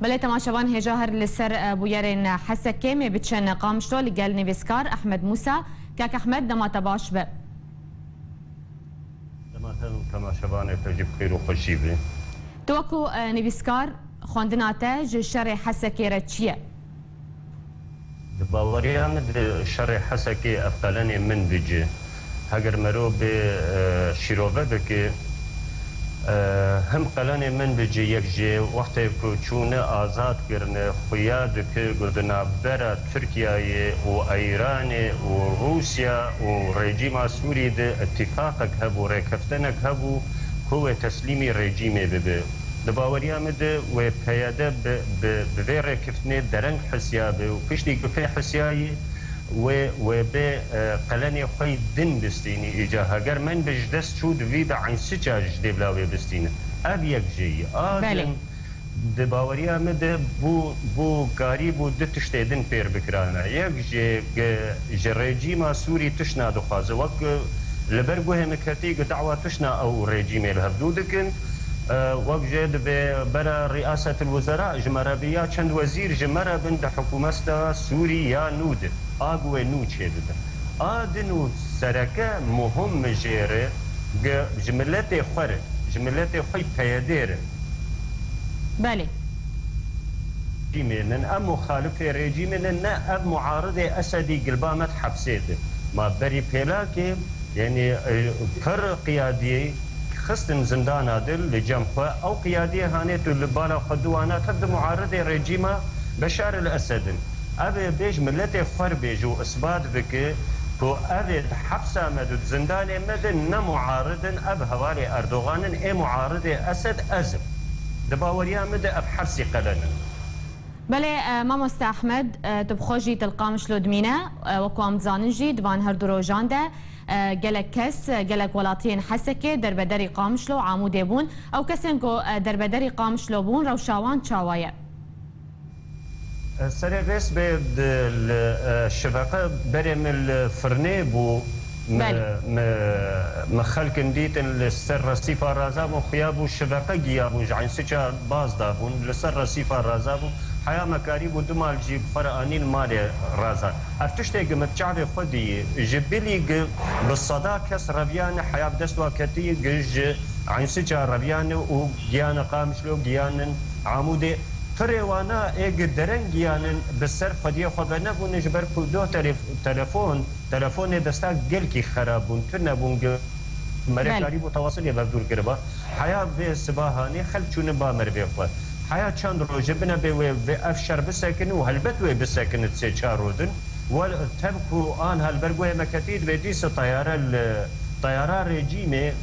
بله تماشاوان هجاهر لسر بویرین حسکه می بچن قامشتو لگل نویسکار احمد موسى كاك احمد دمات باش به دمات تماشاوان تجيب خير وخشي به توكو نویسکار خوندناته جو شر حسکه را چیه؟ باوريان شر حسكي أفقلني من بيجي هاجر مرو بشيروبة بك هم قلني من بيجي يكجي وقت كوچون آزاد كرن خياد كقدنا برا تركيا وإيران وروسيا ورجيم سوري ده اتفاقك هبو ركفتنك هبو هو تسليمي رجيمي ببه دباوريا مده و پیاده به رکفتنه درنگ حسیابه و پشتی گفه حسیایی و به قلنی خوی دن بستینی ایجا اگر من بجدست شود وی به عین سچا جده بلاوی بستینه اب یک جی آدم دباوريا مده بو کاری بو دتشته دن پیر بکرانه یک جی رژیم سوری تشنا دخوازه وک لبرگو همکتی دعوه تشنا او رژیم الهبدو دکن وجد برا رئاسة الوزراء جمرابيا چند وزير جمرا بند حكومة سوريا نود آقوى نود شدد آدنو سركة مهم جيري جملتي خور جملتي خوي بيادير بله رجيمين أم مخالف رجيمين أم معارض أسدي قلبامت حبسيد ما بري بيلاكي يعني كر قيادي خستن زندان عادل لجمخة أو قيادية هانت لبالا خدوانا تبدو معارض رجيم بشار الأسد أبي بيج ملتي خور بيجو إثبات بك كو أبي حبسة مدد زندان مدد نمعارض أب هوالي أردوغان إيه معارض أسد أزم دباوريا مدد أب حبسي قلنا بله مامۆستا ئەحمەد تبخۆژی تلقامش لۆدمینە وەکو ئەم زاننجی دوان هەردوو ڕۆژاندا gelek kes gelek welatiyên Hesekê derbederî Qamişlo Amûdê bûn ew kesên ku derbederî Qamişlo bûn rewşawan çawa ye serê vês bê şiveqe berê min li firnê bû me xelkin dîtin li ser resîfa raza bûn xuya bû şiveqe giya bûn ji eyn siça baz da bûn li ser resîfa raza bû حيا مكاري ودمال جيب فرقانين مالي رازان ارتشتي قمت شعبي خدي جبلي بالصدا كس ربيان حيا بدست وكتي جج عين سجا ربيان وجيان قامشلو جيان عمودي فريوانا ايج درن جيان بالسر خدي خدنا بون جبر كودو تليفون دستا جلكي خرابون تنبون مركاري متواصل يبدور قربا حيا بسباهاني خلچون بامر بيخوات حياة چند روجه بنا به افشار بسكن وهلبت وي بسكن تسي چارودن وتبكو ان هالبرغوه مكتيد بديس طياره رجيمه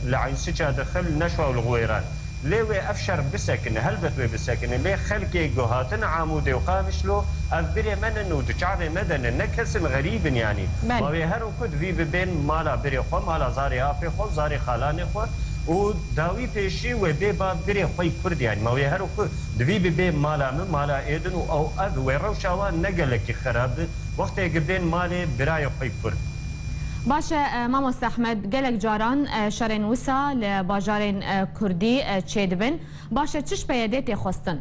لعين سچا دخل نشوا الغويران ليه افشار بسكن هلبت وي بسكن ليه خلقي جهاتن عمود وقامشلو افبري من انه تشعبي مدن نكس غريب يعني ما هرو كد في بين مالا بري خو مالا زاري افي خو زاري خالاني خو و داوی پیشی و بی با بری خوی کرد یعنی ما هر کو دوی بی مالا ایدن و او اد و روشاوان نگلکی خراب وقتی گبین مال برای خوی کرد باشه مامۆستا ئەحمەد gelek caran şerên wisa li bajarên Kurdî çêdibin باشه çi peyedê tê xwestin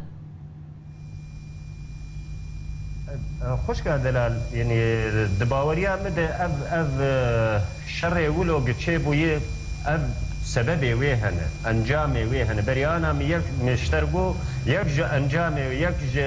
خوشكا دلال يعني دباوريا مده اف شر ولو گچێبووی اف سببي ويهن انجامي ويهن بريانا مشترقو يكج انجامي ويكج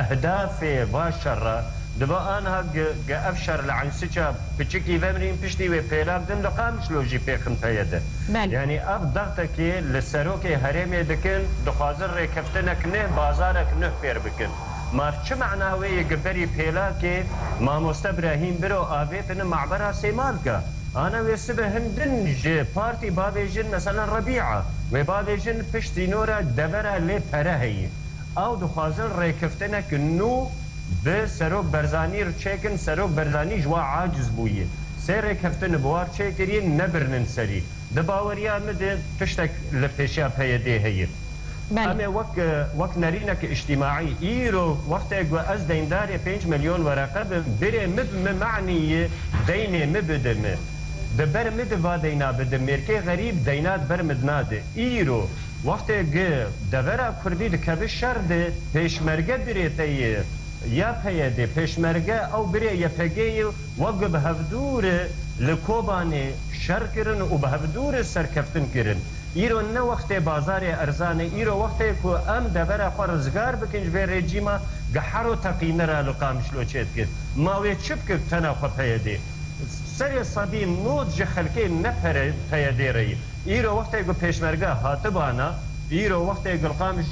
اهدافي باشرة دبا انا افشر لعن سجا بتشكي فمرين بشتي وبيلاك دم دقامش لوجي بيخن بيده يعني اف ضغطك للسروكي هرمي دكن دخازر ركفتنك نه بازارك نه بير بكن ما شو معناه وي قبري بيلاكي ما مستبراهيم برو افيتن معبرها سيمالكا أنا ويسبه هندن جي بارتي بابيجن مثلا ربيعة وبابيجن بشتي نورا دبرة لي برهي أو دخازن ريكفتنك نو بسروك برزاني رتشيكن سروك برزاني جوا عاجز بويه سير ريكفتن بوار تشيكرين نبرنن سري دباوريا مد تشتك لبيشا بيدي هي أما وك نرينك اجتماعي إيرو وقتك وأز دينداري 5 مليون ورقة بري مب معني ديني مبدمه ببر مد و دینا بده مرکه غریب دینات بر مدناده ایرو وقتی دورا کردی دکبه شرد پیشمرگه بریتایی یا پیاده پیشمرگه او بری یا پگی وقت به هفدور لکوبانی شر کرن و به هفدور سرکفتن کرن ایرو نه وقت بازار ارزانه ایرو وقتی که ام دورا خورزگار بکنج به رژیما گحر و تقینه را لقامشلو چید کرد ماوی چپ کرد تنها خو پیاده سر صدی نود جخلکی نپره پیاده رایی ایرو وقتی که پیشمرگه هاتبانا ایرو وقتی که القامش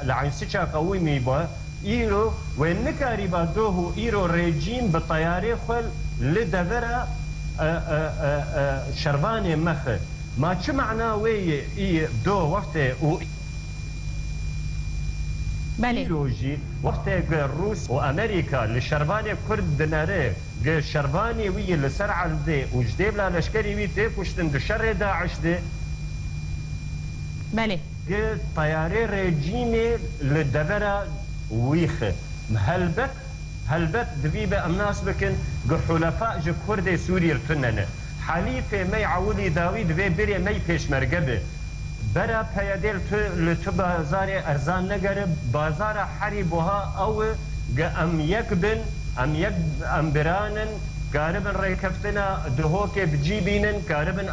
لعنسیچا قوی میبا ایرو و نکاری با دوه ایرو رژیم به طیاره خل لدورا شربان مخه ما چه معناوی ای دو وقت او ایروجی وقتی که روس و امریکا لشربان کرد دناره که شربانی وی لسر عرضه و جدیب لا لشکری وی تکشتن دو شر داعش ده بله که طیاره رژیمی لدورا ویخه هلبت دبی به امناس بکن که حلفاء جو کرد سوری رتننه حلیف می عولی داوید و بری می پیشمرگه به برا پیادل تو بازار ارزان نگره بازار حری بوها او ام یک بن ام برانن قاربن ریکفتنا دهو که بجیبینن قاربن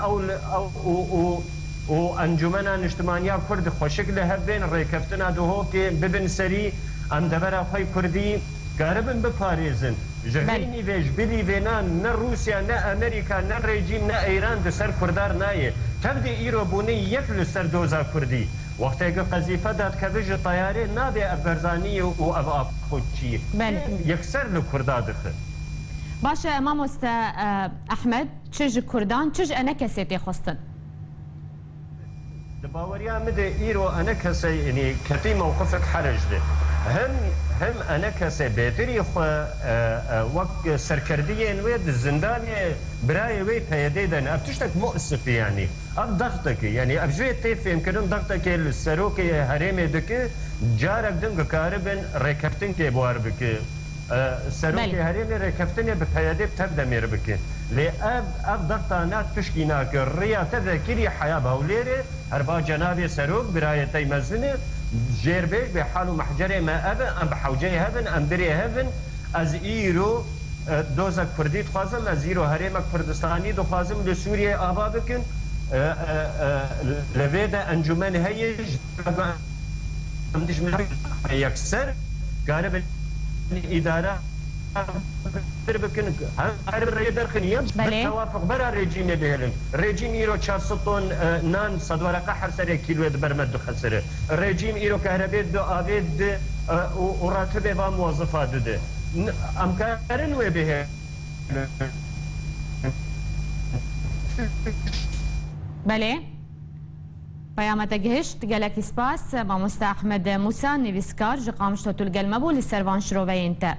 او انجمنا اجتماعیا کرد خوشکل هبن ریکفتنا دهو که ببن سری ام دبرا خوی کردی قاربن بپاریزن جهینی ویج بلی وینا نه روسیا نه امریکا نه رژیم نه ایران ده سر کردار نایه تبدی ایرو بونی یک لسر دوزا کردی وقتی که قذیفه داد که ویج طیاره نابه ابرزانی و اب خودچی یک سر لکردار دخل باشه امام احمد چج کردان چج انا کسیتی خواستن دباوریا مده ایرو انا کسی یعنی کتی موقفك حرج ده هم انا کسی بهتری خو وقت سرکردیین وید زندان برای وی پیاده دن ابتشتك مؤسف يعني اف ضغطك يعني اب جوی تیف يمكن ضغطك السروك هرم دك جارك دنگ كاربن ريكفتن كي بوار بك سروك هرم ريكفتن بپیاده بتبدا مير بك لی اف ضغطانات تشكيناك الريا تذكري حياه باوليره هربا جناب سروك برای تيمزنه جيربيش بحالو محجري ما أبن أم بحوجي هبن أم بري هبن از إيرو دوزا كردي تخازم از إيرو هريمك كردستاني تخازم لسوريا آبا بكن لفيدا أنجمان هيج أمدش من يكسر قارب الإدارة بكن هرب الرئي درخنية بالتوافق برا ريجيم بهلن ريجيم إيرو 400 طن نان صدورقة حرسر كيلو برمد دو خسره ريجيم إيرو كهربيت دو آبيت وراتبه با موظفات ده أمكارن وبه بله پیامت گهشت گلک اسپاس با مست احمد موسى نویسکار جقامشتو تلقى المبو للسروان شروبين تا